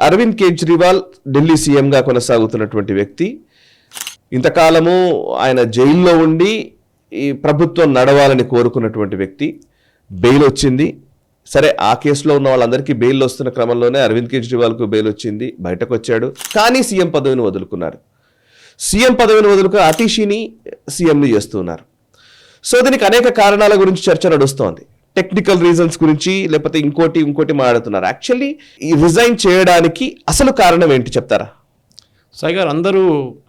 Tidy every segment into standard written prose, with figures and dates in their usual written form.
అరవింద్ కేజ్రీవాల్ ఢిల్లీ సీఎంగా కొనసాగుతున్నటువంటి వ్యక్తి. ఇంతకాలము ఆయన జైల్లో ఉండి ఈ ప్రభుత్వం నడవాలని కోరుకున్నటువంటి వ్యక్తి. బెయిల్ వచ్చింది. సరే, ఆ కేసులో ఉన్న వాళ్ళందరికీ బెయిల్ వస్తున్న క్రమంలోనే అరవింద్ కేజ్రీవాల్కు బెయిల్ వచ్చింది, బయటకు వచ్చాడు. కానీ సీఎం పదవిని వదులుకున్నారు. సీఎం పదవిని వదులుకుని అతీషిని సీఎంని చేస్తున్నారు. సో దీనికి అనేక కారణాల గురించి చర్చ నడుస్తోంది. టెక్నికల్ రీజన్స్ గురించి, లేకపోతే ఇంకోటి మాట్లాడుతున్నారు. యాక్చువల్లీ ఈ రిజైన్ చేయడానికి అసలు కారణం ఏంటి చెప్తారా? సాయి గారు, అందరూ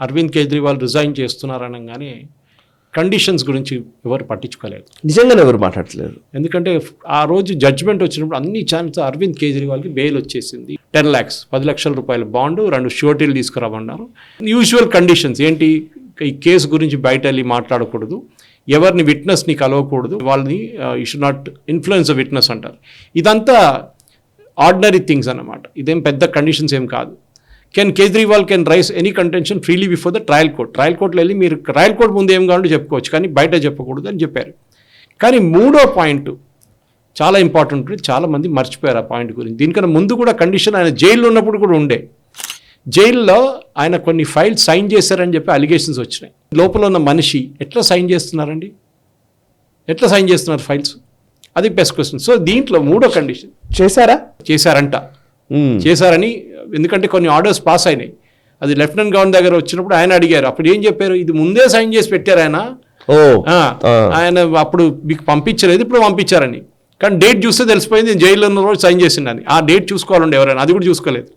అరవింద్ కేజ్రీవాల్ రిజైన్ చేస్తున్నారనగానే కండిషన్స్ గురించి ఎవరు పట్టించుకోలేదు. నిజంగానే ఎవరు మాట్లాడలేదు. ఎందుకంటే ఆ రోజు జడ్జిమెంట్ వచ్చినప్పుడు అన్ని ఛాన్స్ అరవింద్ కేజ్రీవాల్కి బెయిల్ వచ్చేసింది. 10 lakhs 10 లక్షల రూపాయల బాండు, 2 షూరిటీలు తీసుకురామన్నారు. యూజువల్ కండిషన్స్ ఏంటి? ఈ కేసు గురించి బయట వెళ్ళి మాట్లాడకూడదు, ఎవరిని విట్నెస్ని కలవకూడదు, వాళ్ళని you should not influence a witness అంటారు. ఇదంతా ఆర్డినరీ థింగ్స్ అన్నమాట. ఇదేం పెద్ద కండిషన్స్ ఏం కాదు. Kejriwal can rice any contention freely before the trial court. Trial కోర్టులో వెళ్ళి మీరు ట్రయల్ కోర్ట్ ముందు ఏం కావాలో చెప్పుకోవచ్చు, కానీ బయట చెప్పకూడదు అని చెప్పారు. కానీ మూడో పాయింట్ చాలా ఇంపార్టెంట్, చాలామంది మర్చిపోయారు ఆ పాయింట్ గురించి. దీనికన్నా ముందు కూడా కండిషన్ ఆయన జైల్లో ఉన్నప్పుడు కూడా ఉండే. జైల్లో ఆయన కొన్ని ఫైల్స్ సైన్ చేశారని చెప్పి అలిగేషన్స్ వచ్చినాయి. లోపల ఉన్న మనిషి ఎట్లా సైన్ చేస్తున్నారండి? ఎట్లా సైన్ చేస్తున్నారు ఫైల్స్? అది బెస్ట్ క్వశ్చన్. సో దీంట్లో మూడో కండిషన్ చేశారని, ఎందుకంటే కొన్ని ఆర్డర్స్ పాస్ అయినాయి. అది లెఫ్టినెంట్ గవర్నర్ దగ్గర వచ్చినప్పుడు ఆయన అడిగారు. అప్పుడు ఏం చెప్పారు? ఇది ముందే సైన్ చేసి పెట్టారు ఆయన అప్పుడు మీకు పంపించలేదు, ఇప్పుడు పంపించారని. కానీ డేట్ చూస్తే తెలిసిపోయింది జైల్లో ఉన్న రోజు సైన్ చేసిందని. ఆ డేట్ చూసుకోవాలండి ఎవరైనా, అది కూడా చూసుకోలేదు.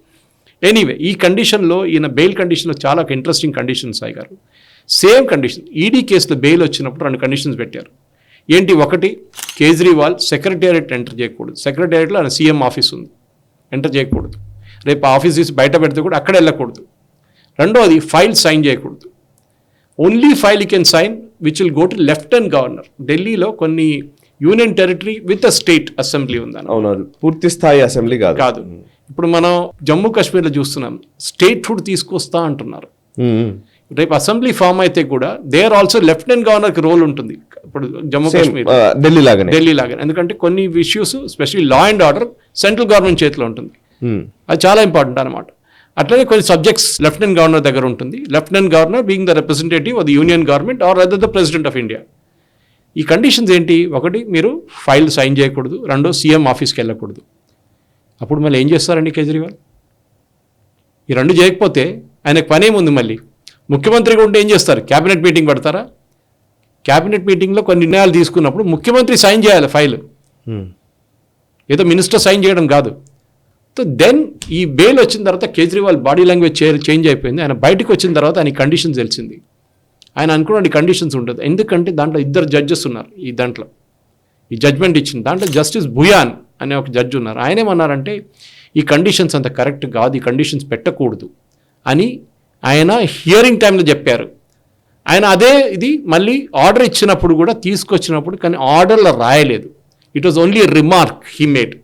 ఎనీవే, ఈ కండిషన్లో ఈయన బెయిల్ కండిషన్లో చాలా ఇంట్రెస్టింగ్ కండిషన్స్ సాయి గారు. సేమ్ కండిషన్ ఈడీ కేసులో బెయిల్ వచ్చినప్పుడు 2 కండిషన్స్ పెట్టారు. ఏంటి? ఒకటి, కేజ్రీవాల్ సెక్రటేరియట్ ఎంటర్ చేయకూడదు. సెక్రటేరియట్లో ఆయన సీఎం ఆఫీస్ ఉంది, ఎంటర్ చేయకూడదు. రేపు ఆఫీస్ తీసి బయట పెడితే కూడా అక్కడ వెళ్ళకూడదు. రెండోది, ఫైల్ సైన్ చేయకూడదు. Only file you can sign which will go to lieutenant governor. ఢిల్లీలో కొన్ని union territory with a state assembly ఉందని. అవును, పూర్తి స్థాయి అసెంబ్లీ కాదు. ఇప్పుడు మనం జమ్మూ కాశ్మీర్లో చూస్తున్నాం, స్టేట్ హుడ్ తీసుకొస్తా అంటున్నారు. రేపు అసెంబ్లీ ఫామ్ అయితే కూడా దే ఆర్ ఆల్సో లెఫ్టినెంట్ గవర్నర్కి రోల్ ఉంటుంది. ఇప్పుడు జమ్మూ కాశ్మీర్ ఢిల్లీ లాగా, ఎందుకంటే కొన్ని issues specially law and order central government చేతిలో ఉంటుంది. అది చాలా ఇంపార్టెంట్ అనమాట. అట్లనే కొన్ని సబ్జెక్ట్స్ లెఫ్టినెంట్ గవర్నర్ దగ్గర ఉంటుంది. Lieutenant governor being the representative of the union government are other the president of India. ఈ కండిషన్స్ ఏంటి? ఒకటి, మీరు ఫైల్ సైన్ చేయకూడదు. రెండో, సీఎం ఆఫీస్కి వెళ్ళకూడదు. అప్పుడు మళ్ళీ ఏం చేస్తారండి కేజ్రీవాల్? ఈ 2 చేయకపోతే ఆయనకు పని ఏముంది? మళ్ళీ ముఖ్యమంత్రిగా ఉంటే ఏం చేస్తారు? క్యాబినెట్ మీటింగ్ పెడతారా? క్యాబినెట్ మీటింగ్లో కొన్ని నిర్ణయాలు తీసుకున్నప్పుడు ముఖ్యమంత్రి సైన్ చేయాలి ఫైల్, ఏదో మినిస్టర్ సైన్ చేయడం కాదు. సో దెన్ ఈ బెయిల్ వచ్చిన తర్వాత కేజ్రీవాల్ బాడీ లాంగ్వేజ్ చేంజ్ అయిపోయింది. ఆయన బయటకు వచ్చిన తర్వాత ఆయన కండిషన్స్ తెలిసింది. ఆయన అనుకున్న కండిషన్స్ ఉంటుంది. ఎందుకంటే దాంట్లో 2 జడ్జెస్ ఉన్నారు. ఈ జడ్జ్మెంట్ ఇచ్చిన దాంట్లో జస్టిస్ భుయాన్ అనే ఒక జడ్జి ఉన్నారు. ఆయన ఏమన్నారంటే ఈ కండిషన్స్ అంత కరెక్ట్ కాదు, ఈ కండిషన్స్ పెట్టకూడదు అని ఆయన హియరింగ్ టైంలో చెప్పారు. ఆయన అదే ఇది మళ్ళీ ఆర్డర్ ఇచ్చినప్పుడు కూడా తీసుకొచ్చినప్పుడు కానీ ఆర్డర్లో రాయలేదు. It was only remark he made.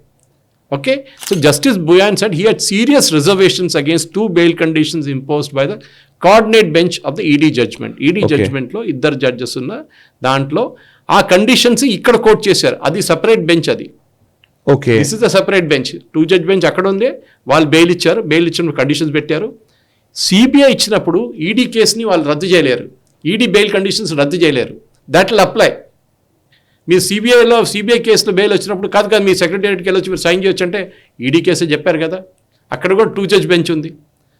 Okay, so Justice Bhuyan said he had serious reservations against 2 bail conditions imposed by the coordinate bench of the ED judgment. ED judgment లో 2 judges ఉన్న దాంట్లో ఆ కండిషన్స్ ఇక్కడ coat చేశారు. అది separate bench. అది okay, this is the separate bench. 2 judge bench అక్కడ ఉంది. వాళ్ళు బెయిల్ ఇచ్చారు. బెయిల్ ఇచ్చినప్పుడు కండిషన్స్ పెట్టారు. సిబిఐ ఇచ్చినప్పుడు ఈడీ కేసుని వాళ్ళు రద్దు చేయలేరు. ఈడీ బెయిల్ కండిషన్స్ రద్దు చేయలేరు. That will apply. మీరు సిబిఐ కేసులో బెయిల్ వచ్చినప్పుడు కాదు మీ సెక్రటేరియట్కి వెళ్ళొచ్చి మీరు సైన్ చేయొచ్చు అంటే ఈడీ కేసే చెప్పారు కదా. అక్కడ కూడా 2 judge బెంచ్ ఉంది.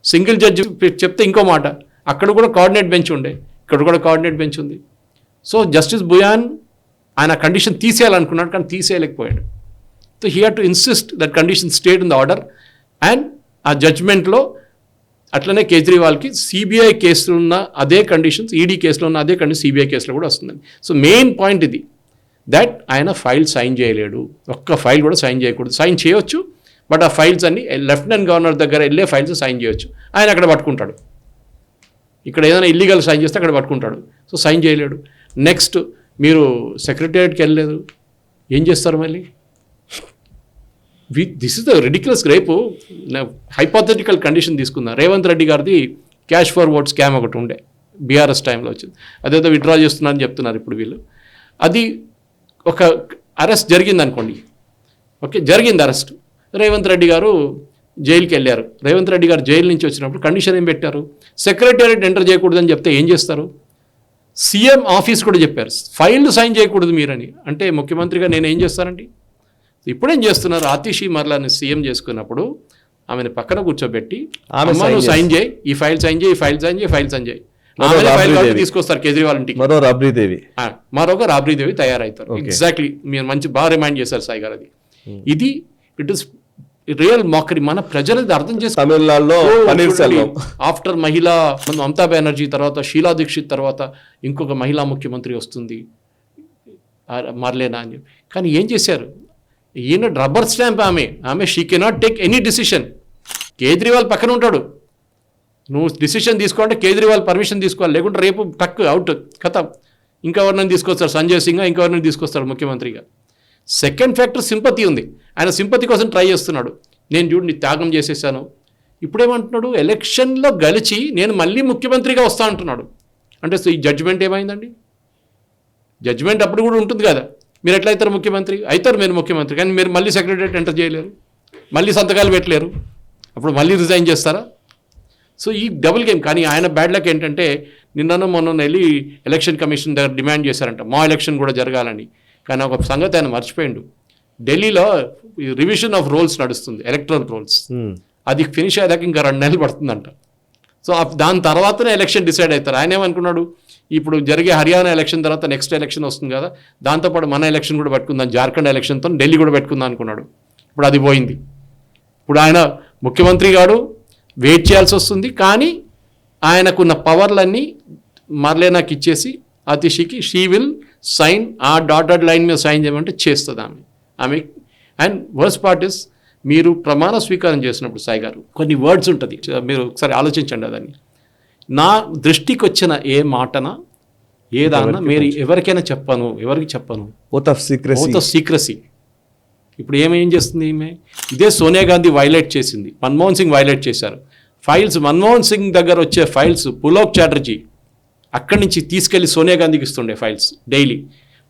సింగిల్ జడ్జి చెప్తే ఇంకో మాట. అక్కడ కూడా కోఆర్డినేట్ బెంచ్ ఉండే, ఇక్కడ కూడా కోఆర్డినేట్ బెంచ్ ఉంది. సో జస్టిస్ భుయాన్ ఆయన కండిషన్ తీసేయాలనుకున్నాడు, కానీ తీసేయలేకపోయాడు. So he had to insist that condition state in the order. And ఆ జడ్జ్మెంట్లో అట్లనే కేజ్రీవాల్కి సిబిఐ కేసులో ఉన్న అదే కండిషన్స్, ఈడీ కేసులో ఉన్న అదే కండిషన్ సిబిఐ కేసులో కూడా వస్తుందండి. సో మెయిన్ పాయింట్ ఇది, దట్ ఆయన ఫైల్ సైన్ చేయలేడు. ఒక్క ఫైల్ కూడా సైన్ చేయకూడదు. సైన్ చేయొచ్చు, బట్ ఆ ఫైల్స్ అన్ని లెఫ్టినెంట్ గవర్నర్ దగ్గర వెళ్ళే ఫైల్స్ సైన్ చేయొచ్చు. ఆయన అక్కడ పట్టుకుంటాడు. ఇక్కడ ఏదైనా ఇల్లీగల్ సైన్ చేస్తే అక్కడ పట్టుకుంటాడు. సో సైన్ చేయలేడు. నెక్స్ట్, మీరు సెక్రటేరియట్కి వెళ్ళలేదు, ఏం చేస్తారు మళ్ళీ? This is the ridiculous. రేపు హైపోథెటికల్ కండిషన్ తీసుకుందాం. రేవంత్ రెడ్డి గారిది క్యాష్ ఫర్ ఓట్ స్కామ్ ఒకటి ఉండే, బీఆర్ఎస్ టైంలో వచ్చింది. అదేదో విత్డ్రా చేస్తున్నారని చెప్తున్నారు ఇప్పుడు వీళ్ళు. అది ఒక అరెస్ట్ జరిగింది అనుకోండి. ఓకే, జరిగింది అరెస్ట్. రేవంత్ రెడ్డి గారు జైలుకి వెళ్ళారు. రేవంత్ రెడ్డి గారు జైలు నుంచి వచ్చినప్పుడు కండిషన్ ఏం పెట్టారు? సెక్రటేరియట్ ఎంటర్ చేయకూడదని చెప్తే ఏం చేస్తారు? సీఎం ఆఫీస్ కూడా చెప్పారు ఫైల్ సైన్ చేయకూడదు మీరని. అంటే ముఖ్యమంత్రిగా నేను ఏం చేస్తానండి? ఇప్పుడేం చేస్తున్నారు? ఆతిషి మరలాని సీఎం చేసుకున్నప్పుడు ఆమెను పక్కన కూర్చోబెట్టి అమ్మాను సైన్ చేయి, ఈ ఫైల్ సైన్ చేయి, ఈ ఫైల్ సైన్ చేయి, ఫైల్ సైన్ చేయి. ఫైల్ తీసుకొస్తారు కేజ్రీవాల్ ఇంటికి. మరొక రాబ్రీదేవి తయారవుతారు. ఎగ్జాక్ట్లీ మీరు బాగా రిమైండ్ చేశారు సాయి గారు. అది ఇది ఇట్ ఇస్ రియల్ మాకరీ. మన ప్రజలది అర్థం చేసి తమిళనాడులో ఆఫ్టర్ మహిళా మమతా బెనర్జీ తర్వాత షీలా దీక్షిత్ తర్వాత ఇంకొక మహిళా ముఖ్యమంత్రి వస్తుంది మార్లేనా అని చెప్పి. కానీ ఏం చేశారు? ఈయన రబ్బర్ స్టాంప్. ఆమె she cannot take any decision. Kejriwal పక్కన ఉంటాడు. నువ్వు డిసిషన్ తీసుకోవాలంటే కేజ్రీవాల్ పర్మిషన్ తీసుకోవాలి, లేకుంటే రేపు టక్ అవుట్ కథ. ఇంకెవరినైనా తీసుకొస్తారు, సంజయ్ సింగ్ ఇంకెవరినైనా తీసుకొస్తాడు ముఖ్యమంత్రిగా. సెకండ్ ఫ్యాక్టర్ సింపతి ఉంది. ఆయన సింపతి కోసం ట్రై చేస్తున్నాడు. నేను చూడండి త్యాగం చేసేసాను. ఇప్పుడేమంటున్నాడు? ఎలక్షన్లో గెలిచి నేను మళ్ళీ ముఖ్యమంత్రిగా వస్తా అంటున్నాడు. అంటే ఈ జడ్జిమెంట్ ఏమైందండి? జడ్జిమెంట్ అప్పుడు కూడా ఉంటుంది కదా. మీరు ఎట్లా అవుతారు ముఖ్యమంత్రి? అవుతారు మీరు ముఖ్యమంత్రి, కానీ మీరు మళ్ళీ సెక్రటరియట్ ఎంటర్ చేయలేరు, మళ్ళీ సంతకాలు పెట్టలేరు. అప్పుడు మళ్ళీ రిజైన్ చేస్తారా? సో ఈ డబుల్ గేమ్. కానీ ఆయన బ్యాడ్ లక్ ఏంటంటే మొన్న వెళ్ళి ఎలక్షన్ కమిషన్ దగ్గర డిమాండ్ చేశారంట మా ఎలక్షన్ కూడా జరగాలని. కానీ ఒక సంగతి ఆయన మర్చిపోయిండు. ఢిల్లీలో రివిజన్ ఆఫ్ రోల్స్ నడుస్తుంది, ఎలక్ట్రల్ రోల్స్. అది ఫినిష్ అయ్యేదాకా ఇంకా 2 నెలలు పడుతుందంట. సో దాని తర్వాతనే ఎలక్షన్ డిసైడ్ అవుతారు. ఆయన ఏమనుకున్నాడు? ఇప్పుడు జరిగే హర్యానా ఎలక్షన్ తర్వాత నెక్స్ట్ ఎలక్షన్ వస్తుంది కదా, దాంతోపాటు మన ఎలక్షన్ కూడా పెట్టుకుందాం, జార్ఖండ్ ఎలక్షన్తో ఢిల్లీ కూడా పెట్టుకుందాం అనుకున్నాడు. ఇప్పుడు అది పోయింది. ఇప్పుడు ఆయన ముఖ్యమంత్రి గారు వెయిట్ చేయాల్సి వస్తుంది. కానీ ఆయనకున్న పవర్లన్నీ మరలేనాకి ఇచ్చేసి ఆతిషికి షీ విల్ సైన్, ఆ డాటెడ్ లైన్ మీద సైన్ చేయమంటే చేస్తుంది ఆమె. అండ్ వర్స్ట్ పార్ట్ ఇస్, మీరు ప్రమాణ స్వీకారం చేసినప్పుడు సాయి గారు కొన్ని వర్డ్స్ ఉంటుంది, మీరు ఒకసారి ఆలోచించండి. అదని నా దృష్టికి వచ్చిన ఏ మాటన ఏదన్నా మీరు ఎవరికైనా చెప్పను, ఎవరికి చెప్పను, ఓత్ ఆఫ్ సీక్రసీ. ఇప్పుడు ఏం చేస్తుంది ఈమె? ఇదే సోనియా గాంధీ వైలేట్ చేసింది, మన్మోహన్ సింగ్ వైలేట్ చేశారు. ఫైల్స్ మన్మోహన్ సింగ్ దగ్గర వచ్చే ఫైల్స్ పులోక్ చాటర్జీ అక్కడి నుంచి తీసుకెళ్లి సోనియా గాంధీకి ఇస్తుండే files daily.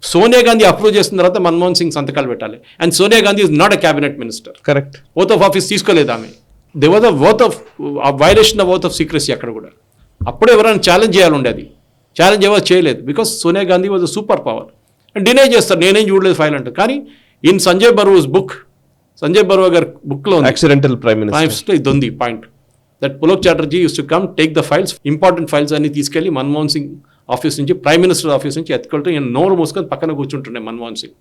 Sonia Gandhi approve చేసిన తర్వాత మన్మోహన్ సింగ్ సంతకాలు పెట్టాలి. And Sonia Gandhi is not a cabinet minister. Correct. Oath of office తీసుకోలేదు ఆమె. They was the violation of oath of secrecy అక్కడ కూడా. అప్పుడు ఎవరైనా ఛాలెంజ్ చేయాలి ఉండేది, ఛాలెంజ్ ఎవరు చేయలేదు. Because Sonia Gandhi was a super power. Deny చేస్తారు, నేనేం చూడలేదు ఫైల్ అంటే. కానీ ఇన్ సంజయ్ బరువాస్ బుక్, సంజయ్ బరువా గారి బుక్లో యాక్సిడెంటల్ ప్రైమ్ మినిస్టర్ ఇది ఉంది point. That Pulok Chatterjee used to come take the files, important files అన్ని తీసుకెళ్లి మన్మోహన్ సింగ్ ఆఫీస్ నుంచి, ప్రైమ్ మినిస్టర్ ఆఫీస్ నుంచి ఎత్తుకెళ్తూ ఈయన నోరు మూసుకొని పక్కన కూర్చుంటుండే మన్మోహన్ సింగ్.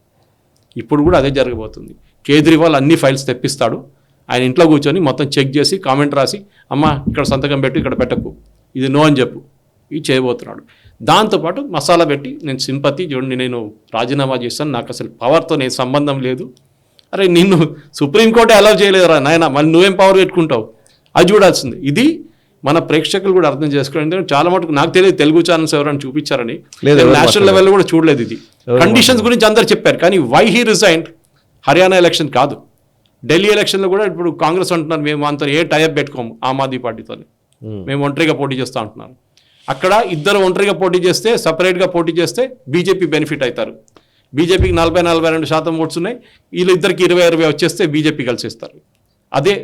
ఇప్పుడు కూడా అదే జరగబోతుంది. కేజ్రీవాల్ అన్ని ఫైల్స్ తెప్పిస్తాడు, ఆయన ఇంట్లో కూర్చొని మొత్తం చెక్ చేసి కామెంట్ రాసి, అమ్మ ఇక్కడ సంతకం పెట్టు, ఇక్కడ పెట్టకు, ఇది నో అని చెప్పు, ఇది చేయబోతున్నాడు. దాంతోపాటు మసాలా పెట్టి నేను సింపతి చూడండి, నేను రాజీనామా చేస్తాను, నాకు అసలు పవర్తో నేను సంబంధం లేదు. అరే నిన్ను సుప్రీంకోర్టే అలౌ చేయలేదురా నాయన, మళ్ళీ నువ్వేం పవర్ పెట్టుకుంటావు? అది చూడాల్సింది. ఇది మన ప్రేక్షకులు కూడా అర్థం చేసుకోవాలి. ఎందుకంటే చాలా మటుకు నాకు తెలియదు తెలుగు ఛానల్స్ ఎవరైనా చూపించారని, నేషనల్ లెవెల్లో కూడా చూడలేదు. ఇది కండిషన్స్ గురించి అందరు చెప్పారు, కానీ why he resign Haryana election కాదు, ఢిల్లీ ఎలక్షన్లో కూడా ఇప్పుడు కాంగ్రెస్ అంటున్నారు మేము అంత ఏ టైప్ పెట్టుకోము ఆమ్ ఆద్మీ పార్టీతో, మేము ఒంటరిగా పోటీ చేస్తూ అంటున్నారు. అక్కడ ఇద్దరు ఒంటరిగా పోటీ చేస్తే, సపరేట్గా పోటీ చేస్తే బీజేపీ బెనిఫిట్ అవుతారు. బీజేపీకి 40-42% ఓట్స్ ఉన్నాయి, వీళ్ళిద్దరికి 20-20 వచ్చేస్తే బీజేపీ కలిసిస్తారు. అదే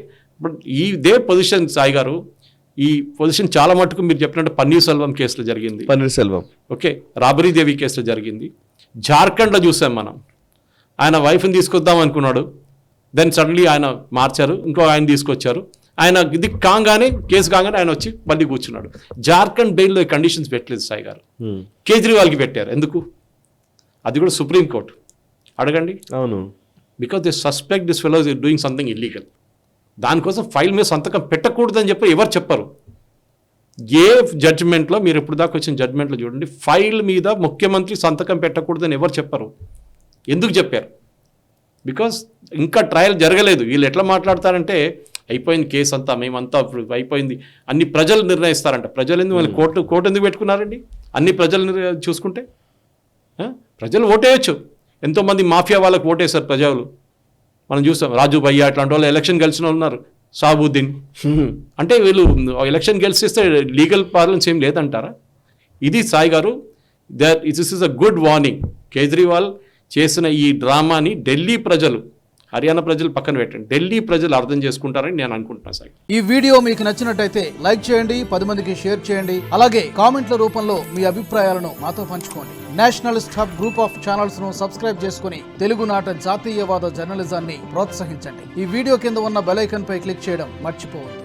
ఇదే పొజిషన్ సాయి గారు. ఈ పొజిషన్ చాలా మటుకు మీరు చెప్పినట్టు పన్నీర్ సెల్వం కేసులో జరిగింది, ఓకే, రాబరీ దేవి కేసులో జరిగింది. జార్ఖండ్లో చూసాం మనం, ఆయన వైఫ్ని తీసుకొద్దాం అనుకున్నాడు, దెన్ సడన్లీ ఆయన మార్చారు, ఇంకో ఆయన తీసుకొచ్చారు. ఆయన ఇది కాగానే, కేసు కాగానే ఆయన వచ్చి మళ్ళీ కూర్చున్నాడు. జార్ఖండ్ బెయిల్లో ఈ కండిషన్స్ పెట్టలేదు సాయి గారు, కేజ్రీవాల్కి పెట్టారు. ఎందుకు? అది కూడా సుప్రీంకోర్టు. అడగండి. అవును, because they suspect this fellows is doing something illegal. దానికోసం ఫైల్ మీద సంతకం పెట్టకూడదని చెప్పి ఎవరు చెప్పరు. ఏ జడ్జిమెంట్లో మీరు ఇప్పుడు దాకా వచ్చిన జడ్జిమెంట్లో చూడండి, ఫైల్ మీద ముఖ్యమంత్రి సంతకం పెట్టకూడదని ఎవరు చెప్పరు. ఎందుకు చెప్పారు? బికాస్ ఇంకా ట్రయల్ జరగలేదు. వీళ్ళు ఎట్లా మాట్లాడతారంటే అయిపోయింది కేసు అంతా, మేమంతా అయిపోయింది, అన్ని ప్రజలు నిర్ణయిస్తారంట. ప్రజలు ఎందుకు మళ్ళీ కోర్టు ఎందుకు పెట్టుకున్నారండి? అన్ని ప్రజలు చూసుకుంటే ప్రజలు ఓటేయచ్చు. ఎంతోమంది మాఫియా వాళ్ళకు ఓటేశారు ప్రజలు, మనం చూస్తాం. రాజు భయ్యా అట్లాంటి వాళ్ళు ఎలక్షన్ గెలిచిన వాళ్ళు ఉన్నారు, షాబుద్దీన్. అంటే వీళ్ళు ఎలక్షన్ గెలిచిస్తే లీగల్ ప్రాబ్లమ్స్ ఏం లేదంటారా? ఇది సాయి గారు, this is a good warning. Kejriwal చేసిన ఈ డ్రామాని ఢిల్లీ ప్రజలు, హర్యానా ప్రజలు పక్కన పెట్టండి, ఢిల్లీ ప్రజలు అర్థం చేసుకుంటారని నేను అనుకుంటున్నాను సార్. ఈ వీడియో మీకు నచ్చినట్టయితే లైక్ చేయండి, 10 మందికి షేర్ చేయండి. అలాగే కామెంట్ల రూపంలో మీ అభిప్రాయాలను మాతో పంచుకోండి. Nationalist hub group of channels ను సబ్స్క్రైబ్ చేసుకుని తెలుగునాట జాతీయవాద జర్నలిజాన్ని ప్రోత్సహించండి. ఈ వీడియో కింద ఉన్న బెల్ ఐకాన్ పై క్లిక్ చేయడం మర్చిపోవద్దు.